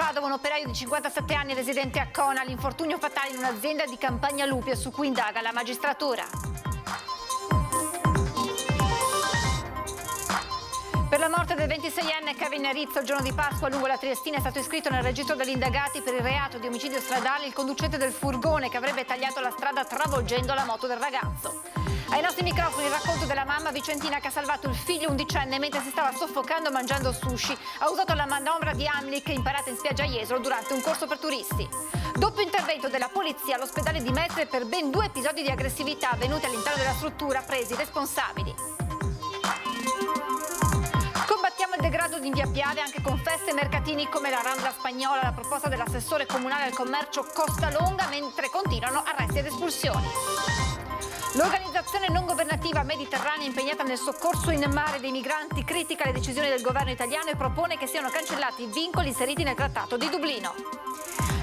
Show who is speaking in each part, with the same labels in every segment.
Speaker 1: Padova un operaio di 57 anni residente a Cona, l'infortunio fatale in un'azienda di Campagna Lupia su cui indaga la magistratura. Per la morte del 26enne Kevin Rizzo il giorno di Pasqua lungo la Triestina è stato iscritto nel registro degli indagati per il reato di omicidio stradale il conducente del furgone che avrebbe tagliato la strada travolgendo la moto del ragazzo. Ai nostri microfoni il racconto della mamma vicentina che ha salvato il figlio undicenne mentre si stava soffocando mangiando sushi. Ha usato la manovra di Heimlich imparata in spiaggia a Jesolo durante un corso per turisti. Doppio intervento della polizia all'ospedale di Mestre per ben 2 episodi di aggressività avvenuti all'interno della struttura, presi responsabili. Combattiamo il degrado in via Piave anche con feste e mercatini come la Rambla Spagnola, la proposta dell'assessore comunale al commercio Costalonga, mentre continuano arresti ed espulsioni. L'organizzazione non governativa mediterranea impegnata nel soccorso in mare dei migranti critica le decisioni del governo italiano e propone che siano cancellati i vincoli inseriti nel Trattato di Dublino.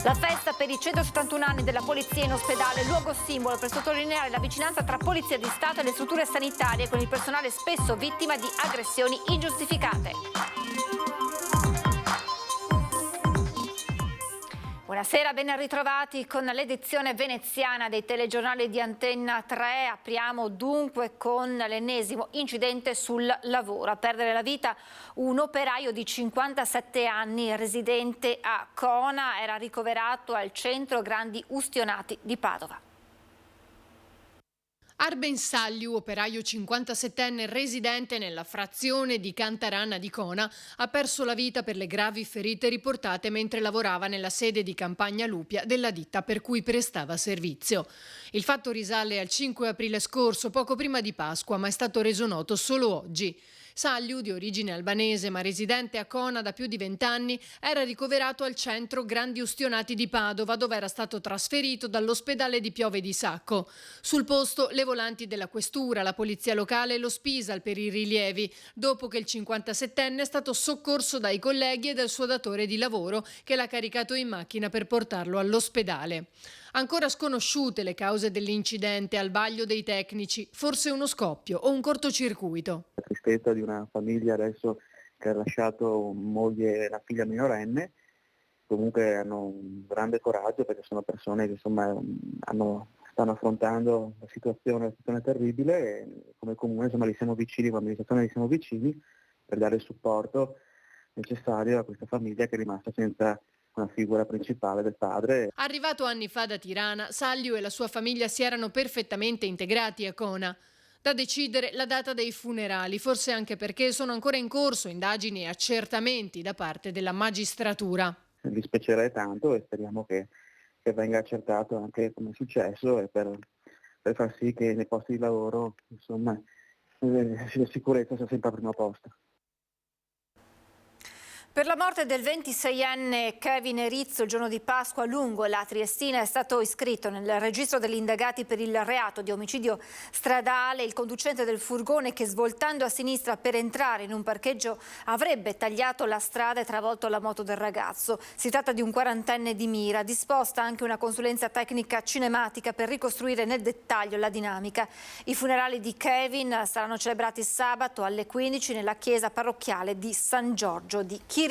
Speaker 1: La festa per i 171 anni della polizia in ospedale, luogo simbolo per sottolineare la vicinanza tra polizia di Stato e le strutture sanitarie con il personale spesso vittima di aggressioni ingiustificate. Buonasera, ben ritrovati con l'edizione veneziana dei telegiornali di Antenna 3. Apriamo dunque con l'ennesimo incidente sul lavoro. A perdere la vita un operaio di 57 anni residente a Cona, era ricoverato al centro Grandi Ustionati di Padova.
Speaker 2: Arben Sagliu, operaio 57enne residente nella frazione di Cantaranna di Cona, ha perso la vita per le gravi ferite riportate mentre lavorava nella sede di Campagna Lupia della ditta per cui prestava servizio. Il fatto risale al 5 aprile scorso, poco prima di Pasqua, ma è stato reso noto solo oggi. Sagliu, di origine albanese ma residente a Cona da più di 20 anni, era ricoverato al centro Grandi Ustionati di Padova, dove era stato trasferito dall'ospedale di Piove di Sacco. Sul posto le volanti della questura, la polizia locale e lo Spisal per i rilievi, dopo che il 57enne è stato soccorso dai colleghi e dal suo datore di lavoro che l'ha caricato in macchina per portarlo all'ospedale. Ancora sconosciute le cause dell'incidente, al vaglio dei tecnici, forse uno scoppio o un cortocircuito.
Speaker 3: La tristezza di una famiglia adesso che ha lasciato moglie e la figlia minorenne, comunque hanno un grande coraggio perché sono persone che insomma stanno affrontando una situazione terribile e come comune insomma li siamo vicini, come amministrazione li siamo vicini per dare il supporto necessario a questa famiglia che è rimasta senza una figura principale del padre.
Speaker 2: Arrivato anni fa da Tirana, Sagliu e la sua famiglia si erano perfettamente integrati a Cona. Da decidere la data dei funerali, forse anche perché sono ancora in corso indagini e accertamenti da parte della magistratura.
Speaker 3: Dispiacerei tanto e speriamo che venga accertato anche come è successo e per far sì che nei posti di lavoro insomma la sicurezza sia sempre al primo posto.
Speaker 1: Per la morte del 26enne Kevin Rizzo il giorno di Pasqua lungo la Triestina è stato iscritto nel registro degli indagati per il reato di omicidio stradale il conducente del furgone che svoltando a sinistra per entrare in un parcheggio avrebbe tagliato la strada e travolto la moto del ragazzo. Si tratta di un 40enne di Mira, disposta anche una consulenza tecnica cinematica per ricostruire nel dettaglio la dinamica. I funerali di Kevin saranno celebrati sabato alle 15 nella chiesa parrocchiale di San Giorgio di Chirignago.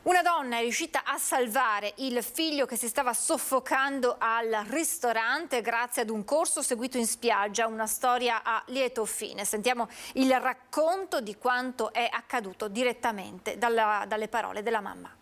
Speaker 1: Una donna è riuscita a salvare il figlio che si stava soffocando al ristorante grazie ad un corso seguito in spiaggia, una storia a lieto fine. Sentiamo il racconto di quanto è accaduto direttamente dalle parole della mamma.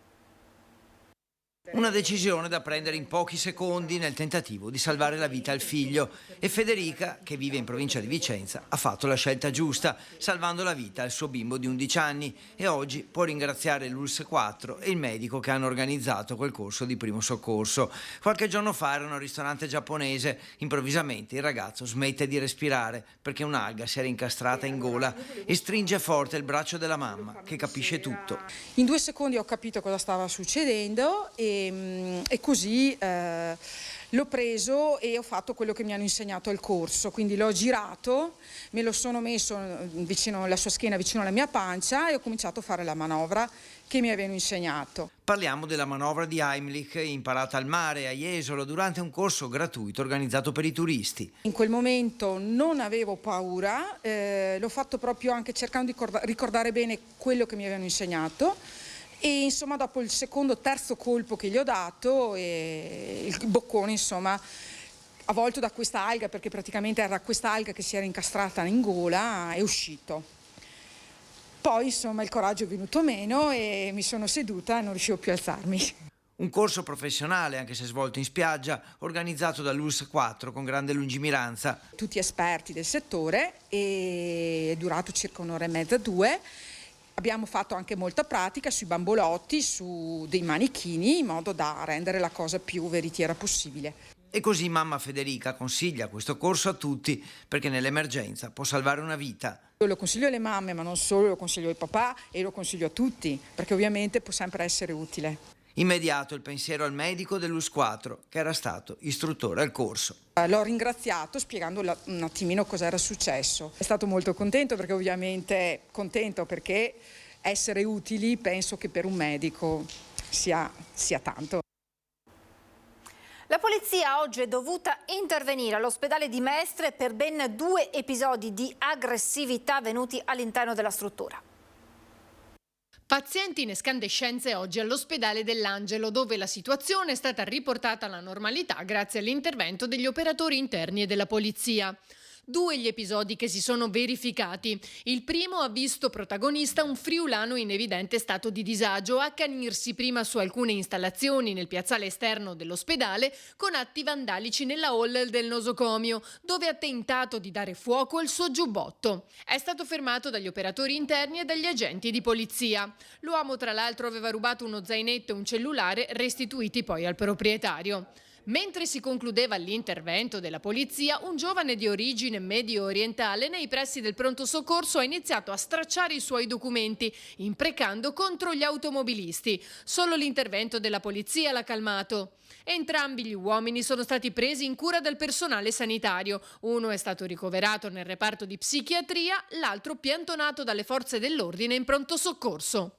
Speaker 4: Una decisione da prendere in pochi secondi nel tentativo di salvare la vita al figlio e Federica, che vive in provincia di Vicenza, ha fatto la scelta giusta, salvando la vita al suo bimbo di 11 anni e oggi può ringraziare l'ULSS 4 e il medico che hanno organizzato quel corso di primo soccorso. Qualche giorno fa era in un ristorante giapponese, improvvisamente il ragazzo smette di respirare perché un'alga si era incastrata in gola e stringe forte il braccio della mamma, che capisce tutto.
Speaker 5: In 2 secondi ho capito cosa stava succedendo e così l'ho preso e ho fatto quello che mi hanno insegnato al corso, quindi l'ho girato, me lo sono messo vicino alla sua schiena, vicino alla mia pancia e ho cominciato a fare la manovra che mi avevano insegnato.
Speaker 4: Parliamo della manovra di Heimlich imparata al mare a Jesolo durante un corso gratuito organizzato per i turisti.
Speaker 5: In quel momento non avevo paura, l'ho fatto proprio anche cercando di ricordare bene quello che mi avevano insegnato E insomma dopo il secondo o terzo colpo che gli ho dato, il boccone insomma avvolto da questa alga, perché praticamente era questa alga che si era incastrata in gola, è uscito. Poi insomma il coraggio è venuto meno e mi sono seduta e non riuscivo più a alzarmi.
Speaker 4: Un corso professionale, anche se svolto in spiaggia, organizzato dall'ULSS 4 con grande lungimiranza.
Speaker 5: Tutti esperti del settore, e è durato circa un'ora e mezza, 2. Abbiamo fatto anche molta pratica sui bambolotti, su dei manichini, in modo da rendere la cosa più veritiera possibile.
Speaker 4: E così mamma Federica consiglia questo corso a tutti perché nell'emergenza può salvare una vita.
Speaker 5: Io lo consiglio alle mamme, ma non solo, lo consiglio ai papà e lo consiglio a tutti, perché ovviamente può sempre essere utile.
Speaker 4: Immediato il pensiero al medico dell'ULSS 4 che era stato istruttore al corso.
Speaker 5: L'ho ringraziato spiegando un attimino cosa era successo. È stato molto contento perché ovviamente essere utili penso che per un medico sia tanto.
Speaker 1: La polizia oggi è dovuta intervenire all'ospedale di Mestre per ben 2 episodi di aggressività avvenuti all'interno della struttura.
Speaker 2: Pazienti in escandescenze oggi all'ospedale dell'Angelo, dove la situazione è stata riportata alla normalità grazie all'intervento degli operatori interni e della polizia. 2 gli episodi che si sono verificati. Il primo ha visto protagonista un friulano in evidente stato di disagio accanirsi prima su alcune installazioni nel piazzale esterno dell'ospedale con atti vandalici nella hall del nosocomio, dove ha tentato di dare fuoco al suo giubbotto. È stato fermato dagli operatori interni e dagli agenti di polizia. L'uomo tra l'altro aveva rubato uno zainetto e un cellulare, restituiti poi al proprietario. Mentre si concludeva l'intervento della polizia, un giovane di origine medio-orientale nei pressi del pronto soccorso ha iniziato a stracciare i suoi documenti, imprecando contro gli automobilisti. Solo l'intervento della polizia l'ha calmato. Entrambi gli uomini sono stati presi in cura dal personale sanitario. Uno è stato ricoverato nel reparto di psichiatria, l'altro piantonato dalle forze dell'ordine in pronto soccorso.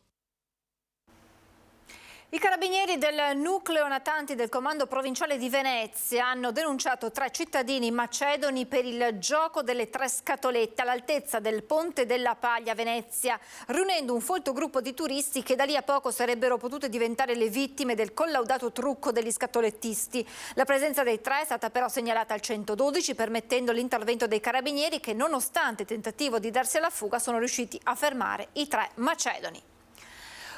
Speaker 1: I carabinieri del nucleo natanti del comando provinciale di Venezia hanno denunciato 3 cittadini macedoni per il gioco delle 3 scatolette all'altezza del Ponte della Paglia a Venezia, riunendo un folto gruppo di turisti che da lì a poco sarebbero potute diventare le vittime del collaudato trucco degli scatolettisti. La presenza dei 3 è stata però segnalata al 112, permettendo l'intervento dei carabinieri che, nonostante il tentativo di darsi alla fuga, sono riusciti a fermare i 3 macedoni.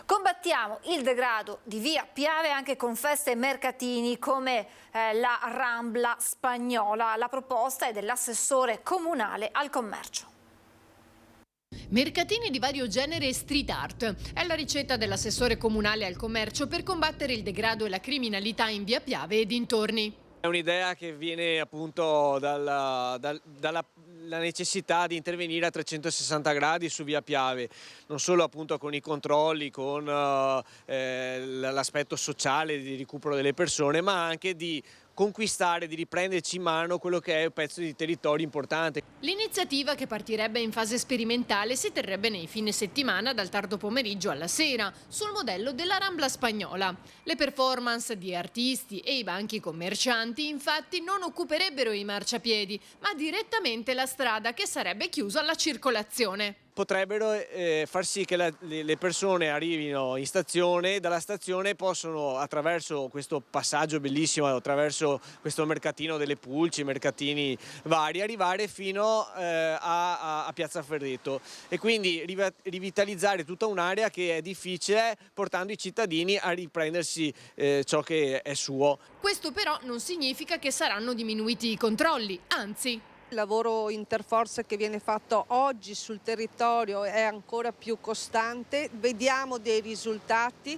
Speaker 1: Combattiamo il degrado di via Piave anche con feste e mercatini come la Rambla Spagnola. La proposta è dell'assessore comunale al commercio.
Speaker 2: Mercatini di vario genere e street art. È la ricetta dell'assessore comunale al commercio per combattere il degrado e la criminalità in via Piave e dintorni.
Speaker 6: È un'idea che viene appunto dalla necessità di intervenire a 360 gradi su via Piave, non solo appunto con i controlli, con l'aspetto sociale di recupero delle persone, ma anche di conquistare, di riprenderci in mano quello che è un pezzo di territorio importante.
Speaker 2: L'iniziativa, che partirebbe in fase sperimentale, si terrebbe nei fine settimana dal tardo pomeriggio alla sera, sul modello della Rambla Spagnola. Le performance di artisti e i banchi commercianti infatti non occuperebbero i marciapiedi, ma direttamente la strada, che sarebbe chiusa alla circolazione.
Speaker 6: Potrebbero far sì che le persone arrivino in stazione, dalla stazione possono, attraverso questo passaggio bellissimo, attraverso questo mercatino delle pulci, mercatini vari, arrivare fino a Piazza Ferreto e quindi rivitalizzare tutta un'area che è difficile, portando i cittadini a riprendersi ciò che è suo.
Speaker 2: Questo però non significa che saranno diminuiti i controlli, anzi.
Speaker 7: Il lavoro interforze che viene fatto oggi sul territorio è ancora più costante, vediamo dei risultati,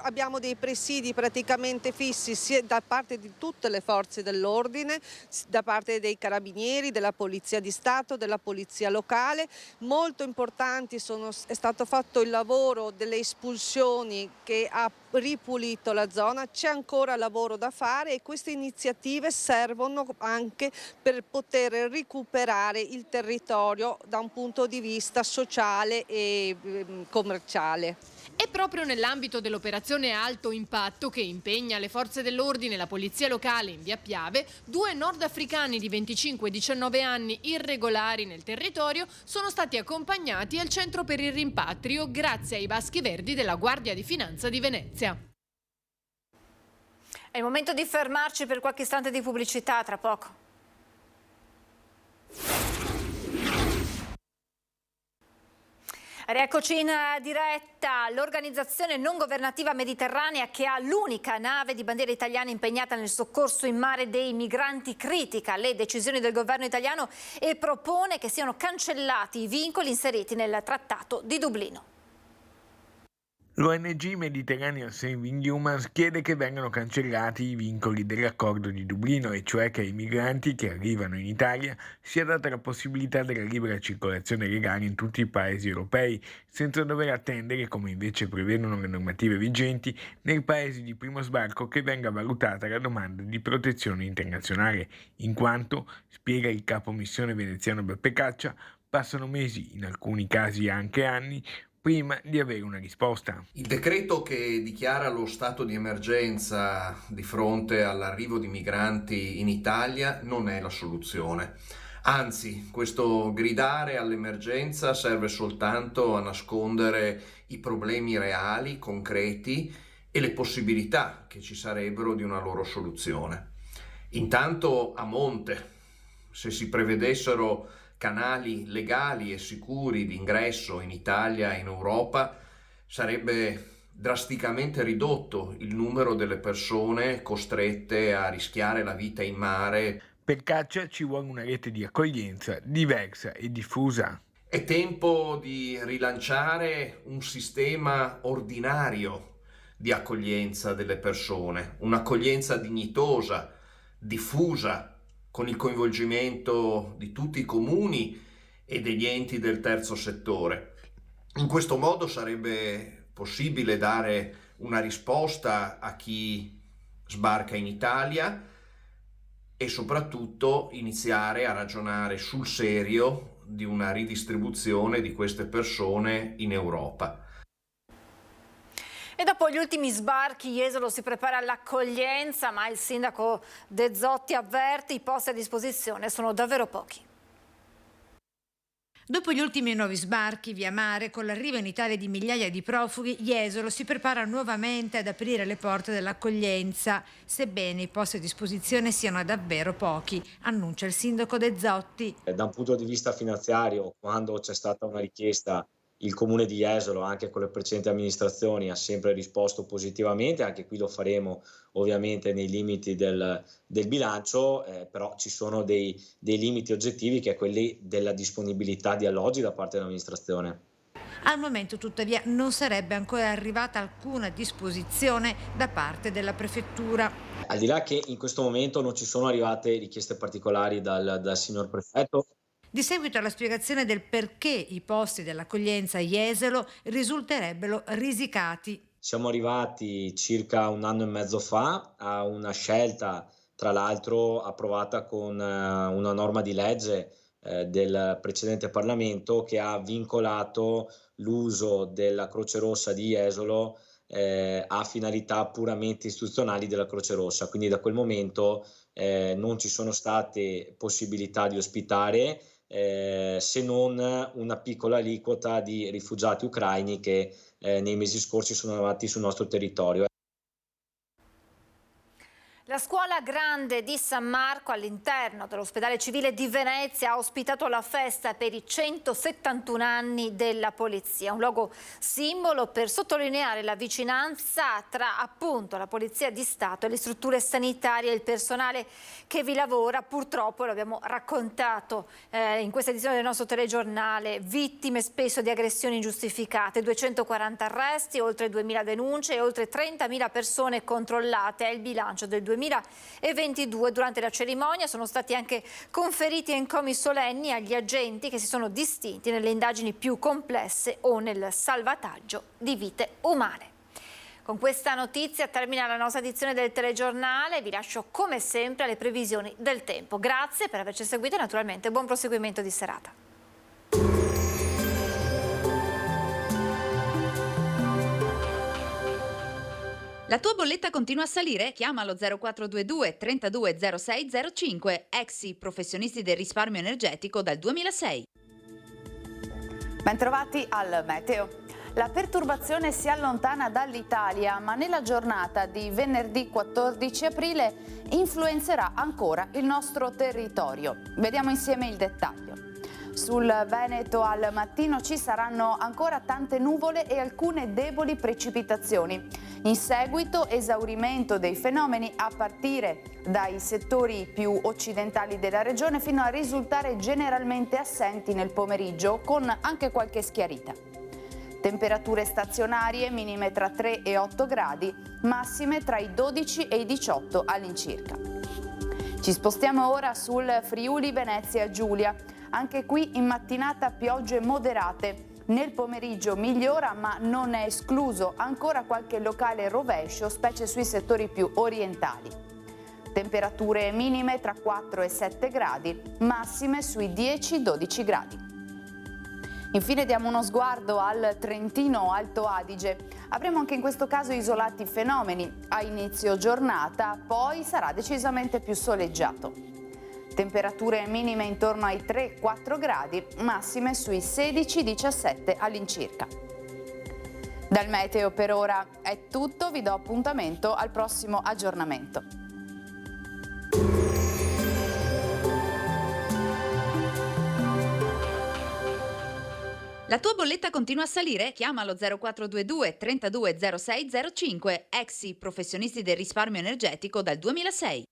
Speaker 7: abbiamo dei presidi praticamente fissi sia da parte di tutte le forze dell'ordine, da parte dei carabinieri, della Polizia di Stato, della Polizia locale. Molto importanti è stato fatto il lavoro delle espulsioni che ha ripulito la zona, c'è ancora lavoro da fare e queste iniziative servono anche per poter recuperare il territorio da un punto di vista sociale e commerciale.
Speaker 2: È proprio nell'ambito dell'operazione Alto Impatto, che impegna le forze dell'ordine e la polizia locale in via Piave, 2 nordafricani di 25 e 19 anni irregolari nel territorio sono stati accompagnati al centro per il rimpatrio grazie ai Vaschi Verdi della Guardia di Finanza di Venezia.
Speaker 1: È il momento di fermarci per qualche istante di pubblicità, tra poco. Rieccoci in diretta. L'organizzazione non governativa mediterranea, che ha l'unica nave di bandiera italiana impegnata nel soccorso in mare dei migranti, critica le decisioni del governo italiano e propone che siano cancellati i vincoli inseriti nel Trattato di Dublino.
Speaker 8: L'ONG Mediterranean Saving Humans chiede che vengano cancellati i vincoli dell'accordo di Dublino, e cioè che ai migranti che arrivano in Italia sia data la possibilità della libera circolazione legale in tutti i paesi europei, senza dover attendere, come invece prevedono le normative vigenti, nei paesi di primo sbarco che venga valutata la domanda di protezione internazionale, in quanto, spiega il capo missione veneziano Beppe Caccia, passano mesi, in alcuni casi anche anni, prima di avere una risposta.
Speaker 9: Il decreto che dichiara lo stato di emergenza di fronte all'arrivo di migranti in Italia non è la soluzione. Anzi, questo gridare all'emergenza serve soltanto a nascondere i problemi reali, concreti e le possibilità che ci sarebbero di una loro soluzione. Intanto, a monte, se si prevedessero canali legali e sicuri di ingresso in Italia e in Europa, sarebbe drasticamente ridotto il numero delle persone costrette a rischiare la vita in mare.
Speaker 8: Per Caccia ci vuole una rete di accoglienza diversa e diffusa.
Speaker 9: È tempo di rilanciare un sistema ordinario di accoglienza delle persone, un'accoglienza dignitosa, diffusa, con il coinvolgimento di tutti i comuni e degli enti del terzo settore. In questo modo sarebbe possibile dare una risposta a chi sbarca in Italia e soprattutto iniziare a ragionare sul serio di una ridistribuzione di queste persone in Europa.
Speaker 1: E dopo gli ultimi sbarchi, Jesolo si prepara all'accoglienza, ma il sindaco De Zotti avverte: i posti a disposizione sono davvero pochi.
Speaker 10: Dopo gli ultimi nuovi sbarchi via mare, con l'arrivo in Italia di migliaia di profughi, Jesolo si prepara nuovamente ad aprire le porte dell'accoglienza, sebbene i posti a disposizione siano davvero pochi, annuncia il sindaco De Zotti.
Speaker 11: Da un punto di vista finanziario, quando c'è stata una richiesta, il comune di Jesolo, anche con le precedenti amministrazioni, ha sempre risposto positivamente. Anche qui lo faremo ovviamente nei limiti del bilancio, però ci sono dei limiti oggettivi, che è quelli della disponibilità di alloggi da parte dell'amministrazione.
Speaker 10: Al momento tuttavia non sarebbe ancora arrivata alcuna disposizione da parte della prefettura.
Speaker 11: Al di là che in questo momento non ci sono arrivate richieste particolari dal signor prefetto.
Speaker 10: Di seguito alla spiegazione del perché i posti dell'accoglienza a Jesolo risulterebbero risicati.
Speaker 11: Siamo arrivati circa 1 anno e mezzo fa a una scelta, tra l'altro approvata con una norma di legge del precedente Parlamento, che ha vincolato l'uso della Croce Rossa di Jesolo a finalità puramente istituzionali della Croce Rossa. Quindi da quel momento non ci sono state possibilità di ospitare se non una piccola aliquota di rifugiati ucraini che nei mesi scorsi sono arrivati sul nostro territorio.
Speaker 1: La scuola grande di San Marco, all'interno dell'ospedale civile di Venezia, ha ospitato la festa per i 171 anni della polizia, un luogo simbolo per sottolineare la vicinanza tra appunto la polizia di Stato e le strutture sanitarie e il personale che vi lavora. Purtroppo, lo abbiamo raccontato in questa edizione del nostro telegiornale, vittime spesso di aggressioni ingiustificate, 240 arresti, oltre 2.000 denunce e oltre 30.000 persone controllate. È il bilancio del 2022. Durante la cerimonia sono stati anche conferiti encomi solenni agli agenti che si sono distinti nelle indagini più complesse o nel salvataggio di vite umane. Con questa notizia termina la nostra edizione del telegiornale, vi lascio come sempre alle previsioni del tempo. Grazie per averci seguito e naturalmente buon proseguimento di serata.
Speaker 12: La tua bolletta continua a salire? Chiama lo 0422 32 06 05, Exi, professionisti del risparmio energetico dal 2006.
Speaker 13: Bentrovati al meteo. La perturbazione si allontana dall'Italia, ma nella giornata di venerdì 14 aprile influenzerà ancora il nostro territorio. Vediamo insieme il dettaglio. Sul Veneto al mattino ci saranno ancora tante nuvole e alcune deboli precipitazioni. In seguito esaurimento dei fenomeni a partire dai settori più occidentali della regione fino a risultare generalmente assenti nel pomeriggio, con anche qualche schiarita. Temperature stazionarie minime tra 3 e 8 gradi, massime tra i 12 e i 18 all'incirca. Ci spostiamo ora sul Friuli Venezia Giulia. Anche qui in mattinata piogge moderate. Nel pomeriggio migliora, ma non è escluso ancora qualche locale rovescio, specie sui settori più orientali. Temperature minime tra 4 e 7 gradi, massime sui 10-12 gradi. Infine diamo uno sguardo al Trentino Alto Adige. Avremo anche in questo caso isolati fenomeni a inizio giornata, poi sarà decisamente più soleggiato. Temperature minime intorno ai 3-4 gradi, massime sui 16-17 all'incirca. Dal meteo per ora è tutto, vi do appuntamento al prossimo aggiornamento.
Speaker 12: La tua bolletta continua a salire? Chiama lo 0422 32 06 05, Exi, professionisti del risparmio energetico dal 2006.